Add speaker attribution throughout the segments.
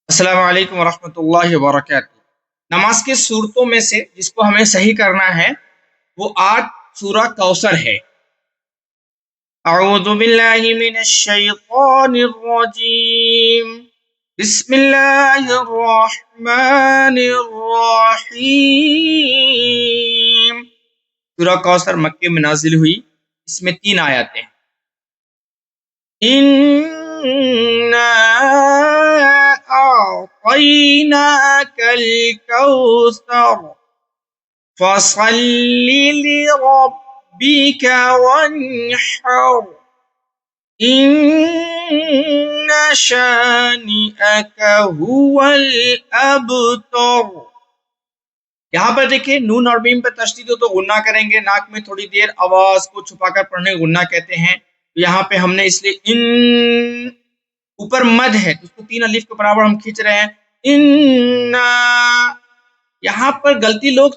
Speaker 1: السلام علیکم ورحمۃ اللہ وبرکاتہ۔ نماز کے صورتوں میں سے جس کو ہمیں صحیح کرنا ہے وہ 8 سورہ کوثر ہے۔ اعوذ باللہ من الشیطان الرجیم، بسم اللہ الرحمن الرحیم۔ سورہ کوثر مکے میں نازل ہوئی، اس میں 3 آیاتیں ہیں۔ أعطيناك الكوثر فصل لربك وانحر إن شانئك هو الأبتر۔ یہاں پر دیکھیں نون اور میم پر تشدید ہو تو غنہ کریں گے، ناک میں تھوڑی دیر آواز کو چھپا کر پڑھنے غنہ کہتے ہیں۔ یہاں پہ ہم نے اس لیے ان اوپر مد ہے تو اس کو 3 الف کے برابر ہم کھینچ رہے ہیں۔ ان یہاں پر غلطی لوگ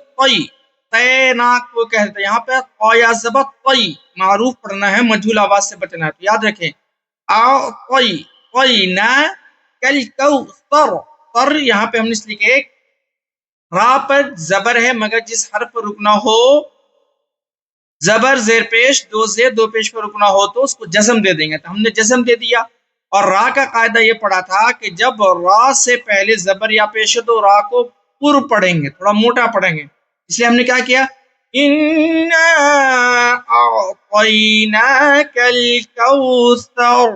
Speaker 1: ناک کو کہتے ہیں، یہاں پہ قیا زبر معروف پڑھنا ہے، مجہول آواز سے بچنا ہے، تو یاد رکھیں نا کل کوثر، یہاں پہ ہم نے اس لیے را پر زبر ہے مگر جس حرف پر رکنا ہو زبر زیر پیش، 2 زیر 2 پیش پر رکنا ہو تو اس کو جزم دے دیں گے، تو ہم نے جزم دے دیا۔ اور را کا قاعدہ یہ پڑھا تھا کہ جب را سے پہلے زبر یا پیش ہو تو را کو پر پڑھیں گے، تھوڑا موٹا پڑھیں گے، اس لیے ہم نے کیا کیا اِنَّا أَعْطَيْنَاكَ الْكَوْثَرَ۔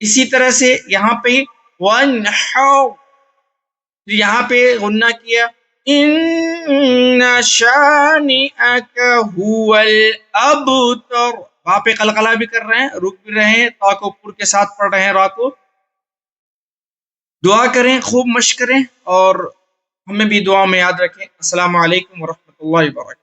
Speaker 1: اسی طرح سے یہاں پہ وَانْحَرْ، یہاں پہ غنہ کیا إِنَّ شَانِئَكَ هُوَ الْأَبْتَرُ۔ وہاں پہ قلقلہ بھی کر رہے ہیں، رک بھی رہے ہیں، تا کو پر کے ساتھ پڑھ رہے ہیں را کو۔ دعا کریں، خوب مشق کریں اور ہمیں بھی دعا میں یاد رکھیں۔ السلام علیکم ورحمۃ اللہ وبرکاتہ۔